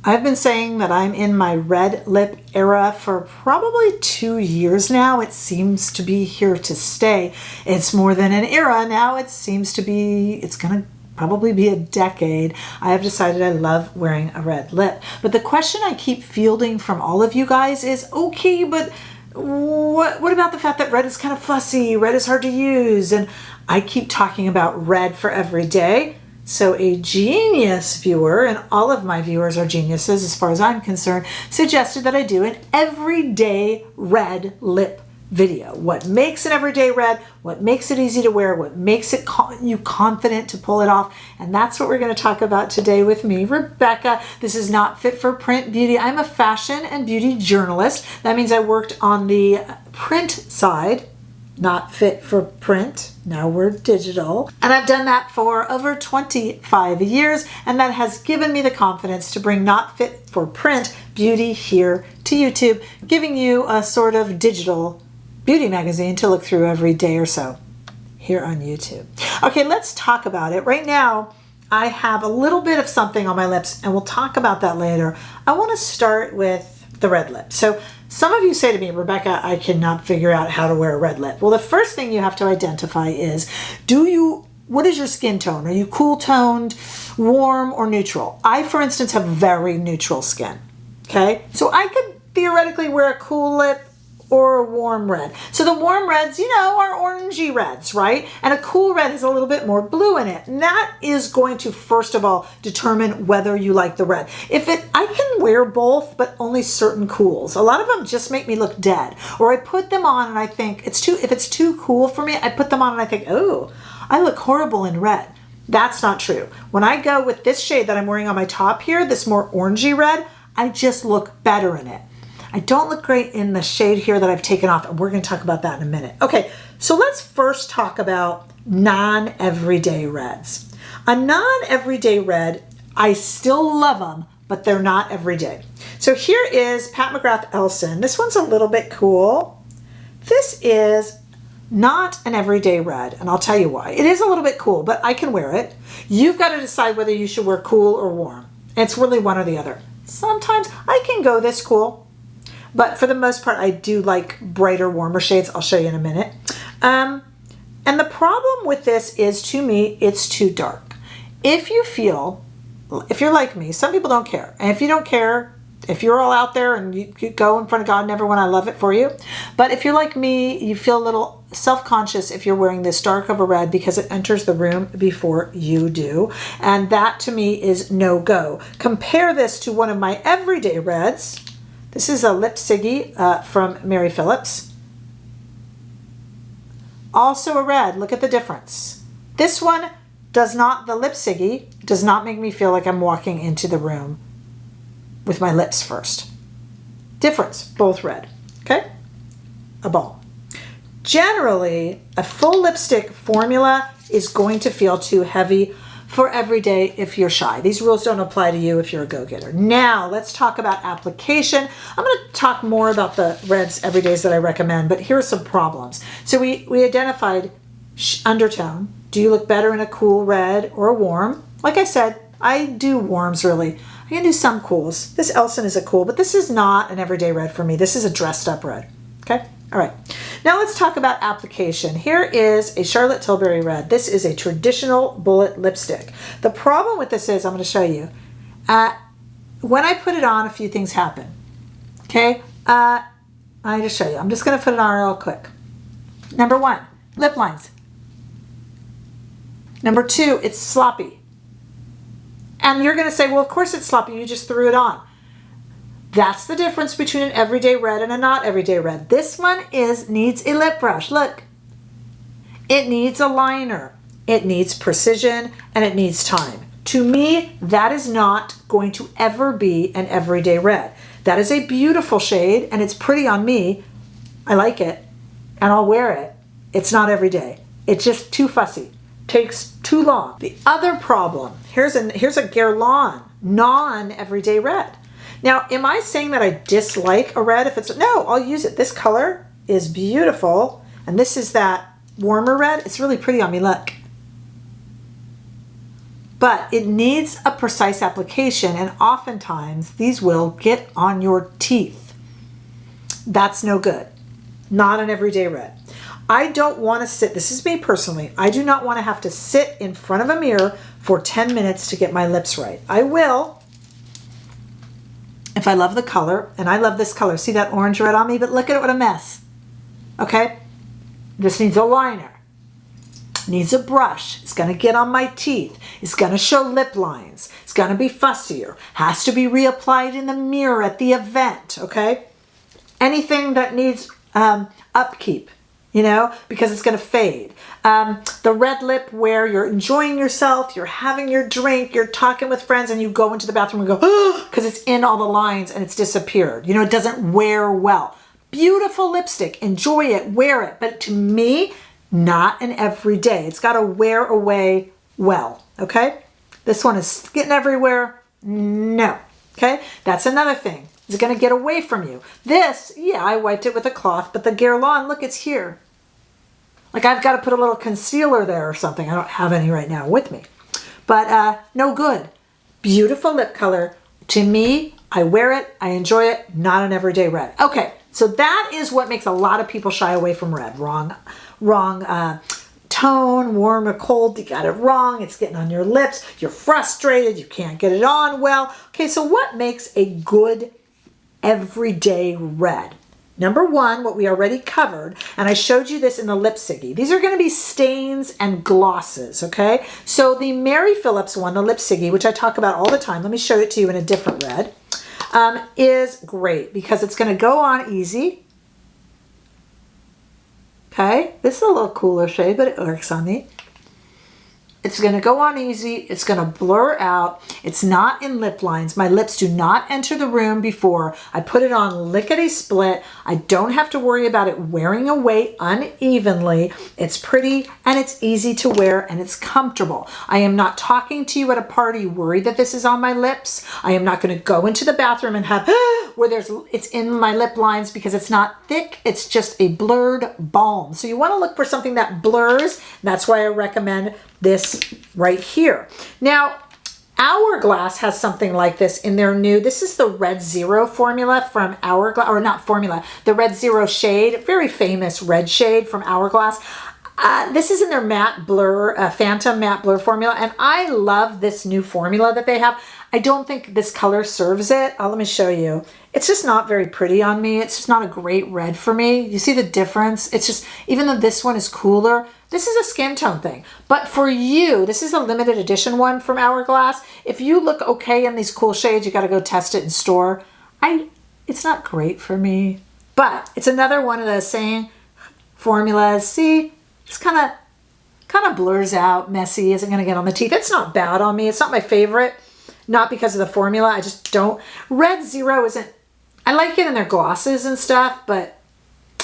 I've been saying that I'm in my red lip era for probably 2 years now. It seems to be here to stay. It's more than an era now. It seems to be, it's going to probably be a decade. I have decided I love wearing a red lip. But the question I keep fielding from all of you guys is, okay, but what about the fact that red is kind of fussy, red is hard to use? And I keep talking about red for every day. So a genius viewer, and all of my viewers are geniuses as far as I'm concerned, suggested that I do an everyday red lip video. What makes an everyday red, what makes it easy to wear, what makes it you confident to pull it off. And that's what we're going to talk about today with me, Rebecca. This is Not Fit for Print Beauty. I'm a fashion and beauty journalist. That means I worked on the print side, not fit for print. Now we're digital. And I've done that for over 25 years, and that has given me the confidence to bring Not Fit for Print Beauty here to YouTube, giving you a sort of digital beauty magazine to look through every day or so here on YouTube. Okay, let's talk about it. Right now, I have a little bit of something on my lips, and we'll talk about that later. I want to start with the red lip. So some of you say to me, Rebecca, I cannot figure out how to wear a red lip. Well, the first thing you have to identify is, what is your skin tone? Are you cool toned, warm, or neutral? I, for instance, have very neutral skin. Okay, so I could theoretically wear a cool lip or a warm red. So the warm reds, you know, are orangey reds, right? And a cool red has a little bit more blue in it. And that is going to, first of all, determine whether you like the red. I can wear both, but only certain cools. A lot of them just make me look dead. Or I put them on and I think, if it's too cool for me, I put them on and I think, oh, I look horrible in red. That's not true. When I go with this shade that I'm wearing on my top here, this more orangey red, I just look better in it. I don't look great in the shade here that I've taken off, and we're going to talk about that in a minute. Okay, so let's first talk about non-everyday reds. A non-everyday red, I still love them, but they're not everyday. So here is Pat McGrath Elson. This one's a little bit cool. This is not an everyday red, and I'll tell you why. It is a little bit cool, but I can wear it. You've got to decide whether you should wear cool or warm. It's really one or the other. Sometimes I can go this cool, but for the most part, I do like brighter, warmer shades. I'll show you in a minute. And the problem with this is, to me, it's too dark. If you're like me, some people don't care. And if you don't care, if you're all out there and you go in front of God and everyone, I love it for you. But if you're like me, you feel a little self-conscious if you're wearing this dark of a red because it enters the room before you do. And that, to me, is no-go. Compare this to one of my everyday reds. This is a Lip Ciggy from Mary Phillips. Also a red. Look at the difference. This one the Lip Ciggy does not make me feel like I'm walking into the room with my lips first. Difference, both red. Okay? A balm. Generally, a full lipstick formula is going to feel too heavy for every day if you're shy. These rules don't apply to you if you're a go-getter. Now, let's talk about application. I'm going to talk more about the reds everydays that I recommend, but here are some problems. So we identified undertone. Do you look better in a cool red or a warm? Like I said, I do warms really. I can do some cools. This Elson is a cool, but this is not an everyday red for me. This is a dressed up red. Okay? All right. Now let's talk about application. Here is a Charlotte Tilbury red. This is a traditional bullet lipstick. The problem with this is, I'm going to show you. When I put it on, a few things happen. Okay? I just show you. I'm just going to put it on real quick. Number one, lip lines. Number two, it's sloppy. And you're going to say, well, of course it's sloppy. You just threw it on. That's the difference between an everyday red and a not everyday red. This one needs a lip brush. Look. It needs a liner. It needs precision, and it needs time. To me, that is not going to ever be an everyday red. That is a beautiful shade, and it's pretty on me. I like it, and I'll wear it. It's not every day. It's just too fussy. Takes too long. The other problem, here's a Guerlain non-everyday red. Now, am I saying that I dislike a red if it's, no, I'll use it. This color is beautiful, and this is that warmer red. It's really pretty on me, look. but it needs a precise application, and oftentimes these will get on your teeth. That's no good. Not an everyday red. I don't want to sit, this is me personally, I do not want to have to sit in front of a mirror for 10 minutes to get my lips right. I will if I love the color, and I love this color. See that orange red on me? But look at it, what a mess. Okay? This needs a liner. Needs a brush. It's going to get on my teeth. It's going to show lip lines. It's going to be fussier. Has to be reapplied in the mirror at the event. Okay? Anything that needs upkeep, you know, because it's going to fade. The red lip where you're enjoying yourself, you're having your drink, you're talking with friends, and you go into the bathroom and go, oh, because it's in all the lines and it's disappeared. You know, it doesn't wear well. Beautiful lipstick. Enjoy it. Wear it. But to me, not an everyday. It's got to wear away well. Okay? This one is getting everywhere. No. Okay? That's another thing. Is it going to get away from you? This, yeah, I wiped it with a cloth, but the Guerlain, look, it's here. Like I've got to put a little concealer there or something. I don't have any right now with me. But no good. Beautiful lip color. To me, I wear it. I enjoy it. Not an everyday red. Okay, so that is what makes a lot of people shy away from red. Wrong tone, warm or cold. You got it wrong. It's getting on your lips. You're frustrated. You can't get it on well. Okay, so what makes a good everyday red? Number one, what we already covered, and I showed you this in the Lip Ciggy. These are going to be stains and glosses, okay? So the Mary Phillips one, the Lip Ciggy, which I talk about all the time, let me show it to you in a different red, is great because it's going to go on easy. Okay, this is a little cooler shade, but it works on me. It's going to go on easy. It's going to blur out. It's not in lip lines. My lips do not enter the room before I put it on lickety split. I don't have to worry about it wearing away unevenly. It's pretty and it's easy to wear and it's comfortable. I am not talking to you at a party worried that this is on my lips. I am not going to go into the bathroom and have where it's in my lip lines because it's not thick. It's just a blurred balm. So you want to look for something that blurs. That's why I recommend this right here. Now, Hourglass has something like this in their new, this is the Red Zero formula from Hourglass, or not formula, the Red Zero shade, very famous red shade from Hourglass. This is in their matte blur, Phantom matte blur formula, and I love this new formula that they have. I don't think this color serves it. Let me show you. It's just not very pretty on me. It's just not a great red for me. You see the difference? It's just, even though this one is cooler, this is a skin tone thing. But for you, this is a limited edition one from Hourglass. If you look okay in these cool shades, you got to go test it in store. It's not great for me, but it's another one of those same formulas. See, just kind of blurs out, messy, isn't going to get on the teeth. It's not bad on me. It's not my favorite. Not because of the formula. I just don't. Red Zero isn't, I like it in their glosses and stuff, but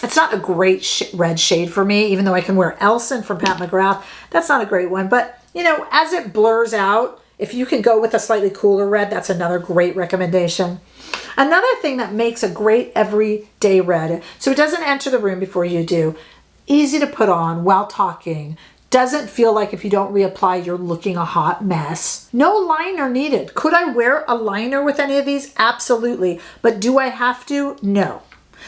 it's not a great red shade for me, even though I can wear Elson from Pat McGrath. That's not a great one. But, you know, as it blurs out, if you can go with a slightly cooler red, that's another great recommendation. Another thing that makes a great everyday red, so it doesn't enter the room before you do, easy to put on while talking, doesn't feel like if you don't reapply, you're looking a hot mess. No liner needed. Could I wear a liner with any of these? Absolutely. But do I have to? No.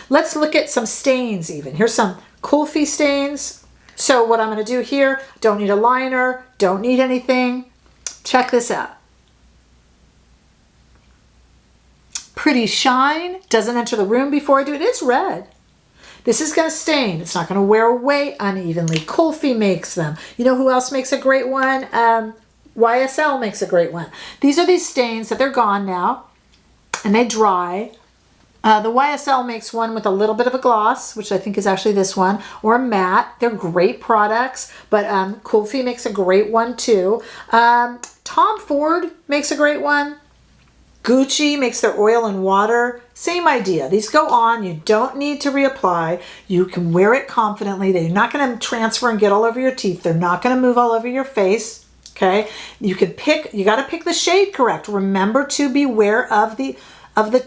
Let's look at some stains even. Here's some Kulfi stains. So what I'm going to do here, don't need a liner, don't need anything. Check this out. Pretty shine. Doesn't enter the room before I do it. It's red. This is going to stain. It's not going to wear away unevenly. Kulfi makes them. You know who else makes a great one? YSL makes a great one. These are these stains that they're gone now and they dry. The YSL makes one with a little bit of a gloss, which I think is actually this one, or a matte. They're great products, but Kulfi makes a great one too. Tom Ford makes a great one. Gucci makes their oil and water. Same idea. These go on. You don't need to reapply. You can wear it confidently. They're not going to transfer and get all over your teeth. They're not going to move all over your face. Okay. You can pick, you got to pick the shade correct. Remember to be aware of the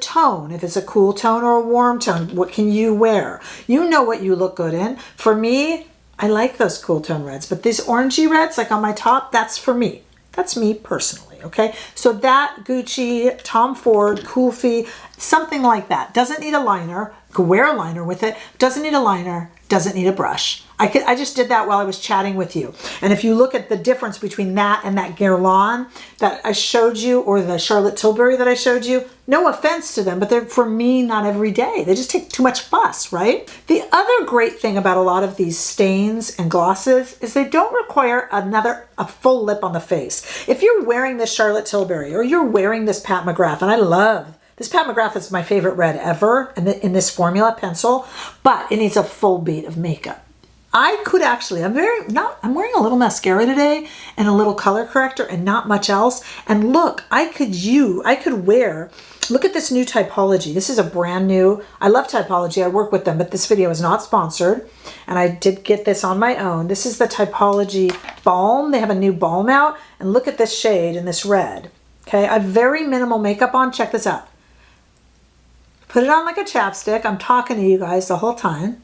tone. If it's a cool tone or a warm tone, what can you wear? You know what you look good in. For me, I like those cool tone reds, but these orangey reds, like on my top, that's for me. That's me personally, okay? So that Gucci, Tom Ford, Kulfi, something like that. Doesn't need a liner. Could wear a liner with it. Doesn't need a liner. Doesn't need a brush. I just did that while I was chatting with you. And if you look at the difference between that and that Guerlain that I showed you, or the Charlotte Tilbury that I showed you, no offense to them, but they're, for me, not every day. They just take too much fuss, right? The other great thing about a lot of these stains and glosses is they don't require a full lip on the face. If you're wearing this Charlotte Tilbury or you're wearing this Pat McGrath, and I love this Pat McGrath, is my favorite red ever in this formula pencil, but it needs a full beat of makeup. I could actually, I'm wearing a little mascara today and a little color corrector and not much else. And look, I could wear, look at this new Typology. This is a brand new, I love Typology. I work with them, but this video is not sponsored. And I did get this on my own. This is the Typology Balm. They have a new balm out. And look at this shade in this red. Okay, I have very minimal makeup on. Check this out. Put it on like a chapstick. I'm talking to you guys the whole time.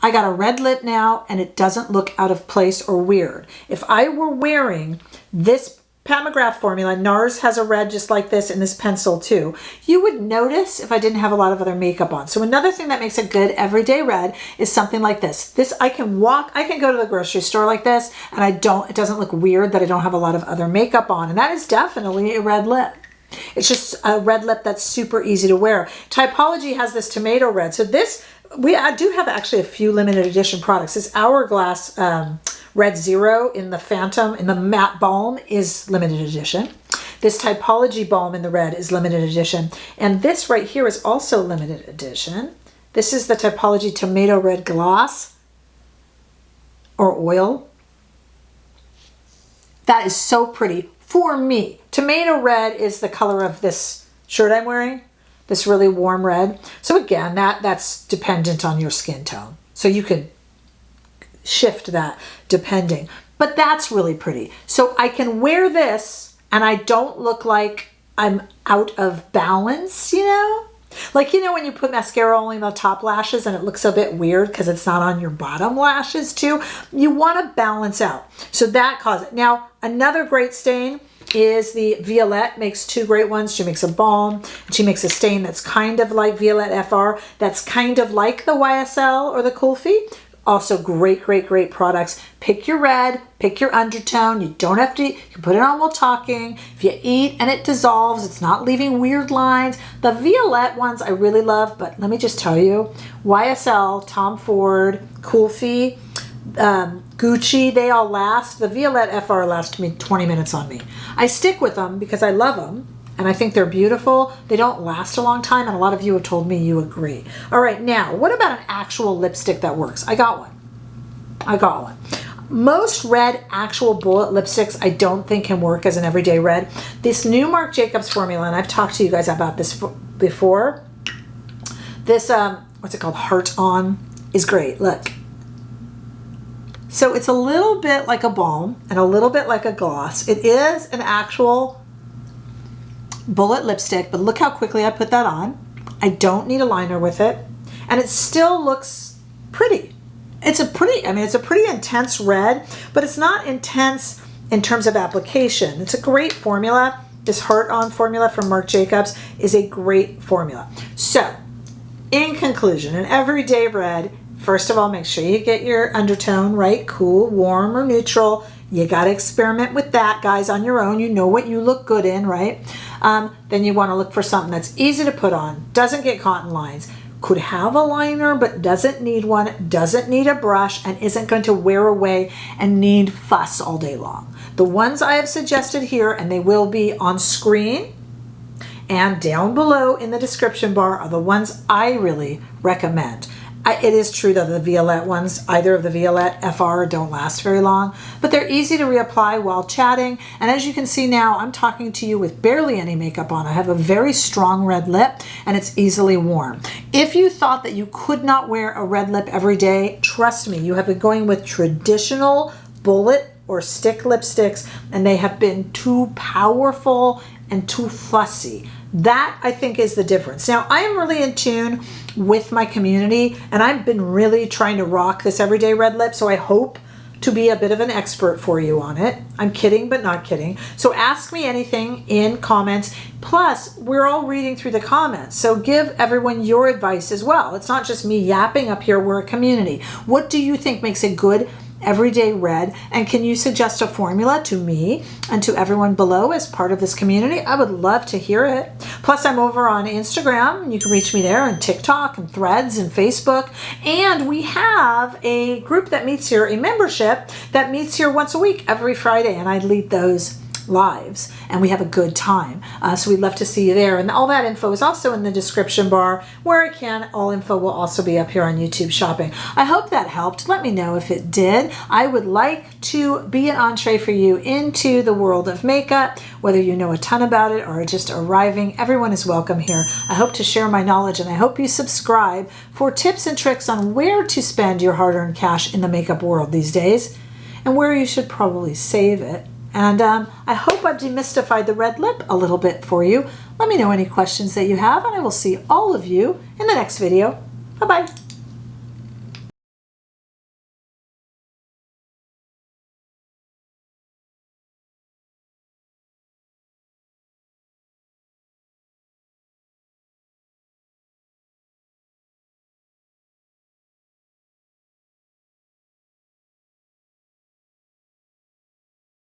I got a red lip now, and it doesn't look out of place or weird. If I were wearing this Pat McGrath formula, NARS has a red just like this, and this pencil too, you would notice if I didn't have a lot of other makeup on. So another thing that makes a good everyday red is something like this. This, I can go to the grocery store like this, and it doesn't look weird that I don't have a lot of other makeup on. And that is definitely a red lip. It's just a red lip that's super easy to wear. Typology has this tomato red. So this, I do have actually a few limited edition products. This Hourglass Red Zero in the Phantom, in the matte balm, is limited edition. This Typology Balm in the red is limited edition. And this right here is also limited edition. This is the Typology Tomato Red Gloss or Oil. That is so pretty for me. Tomato red is the color of this shirt I'm wearing. This really warm red. So again, that's dependent on your skin tone. So you could shift that depending. But that's really pretty. So I can wear this and I don't look like I'm out of balance, you know? Like, you know, when you put mascara only on the top lashes and it looks a bit weird because it's not on your bottom lashes too. You want to balance out. So that causes it. Now, another great stain is the Violette. Makes two great ones. She makes a balm and she makes a stain that's kind of like Violette FR. That's kind of like the YSL or the Kulfi. Also great, great, great products. Pick your red, pick your undertone. You don't have to, you can put it on while talking. If you eat and it dissolves, it's not leaving weird lines. The Violette ones I really love, but let me just tell you, YSL, Tom Ford, Kulfi, Gucci, they all last. The Violette FR lasts me 20 minutes on me. I stick with them because I love them. And I think they're beautiful. They don't last a long time, and a lot of you have told me you agree. All right, now, what about an actual lipstick that works? I got one. Most red actual bullet lipsticks I don't think can work as an everyday red. This new Marc Jacobs formula, and I've talked to you guys about this before. This, what's it called, Heart On, is great. Look. So it's a little bit like a balm and a little bit like a gloss. It is an actual bullet lipstick, but look how quickly I put that on. I don't need a liner with it, and it still looks pretty. It's a pretty intense red, but it's not intense in terms of application. It's a great formula. This Heart On formula from Marc Jacobs is a great formula. So, in conclusion, an everyday red, first of all, make sure you get your undertone right, cool, warm, or neutral. You got to experiment with that, guys, on your own. You know what you look good in, right? Then you want to look for something that's easy to put on, doesn't get cotton lines, could have a liner but doesn't need one, doesn't need a brush, and isn't going to wear away and need fuss all day long. The ones I have suggested here, and they will be on screen and down below in the description bar, are the ones I really recommend. It is true that the Violette ones, either of the Violette FR, don't last very long, but they're easy to reapply while chatting. And as you can see now, I'm talking to you with barely any makeup on. I have a very strong red lip, and it's easily worn. If you thought that you could not wear a red lip every day, trust me, you have been going with traditional bullet or stick lipsticks, and they have been too powerful and too fussy. That, I think, is the difference. Now, I am really in tune with my community, and I've been really trying to rock this everyday red lip, so I hope to be a bit of an expert for you on it. I'm kidding, but not kidding. So ask me anything in comments. Plus, we're all reading through the comments. So give everyone your advice as well. It's not just me yapping up here. We're a community. What do you think makes a good everyday red, and can you suggest a formula to me and to everyone below as part of this community? I would love to hear it. Plus, I'm over on Instagram. You can reach me there, and TikTok and Threads and Facebook. And we have a group that meets here, a membership that meets here once a week every Friday, and I lead those lives, and we have a good time. So we'd love to see you there. And all that info is also in the description bar where I can. All info will also be up here on YouTube Shopping. I hope that helped. Let me know if it did. I would like to be an entree for you into the world of makeup, whether you know a ton about it or just arriving. Everyone is welcome here. I hope to share my knowledge, and I hope you subscribe for tips and tricks on where to spend your hard-earned cash in the makeup world these days and where you should probably save it. And I hope I've demystified the red lip a little bit for you. Let me know any questions that you have, and I will see all of you in the next video. Bye-bye.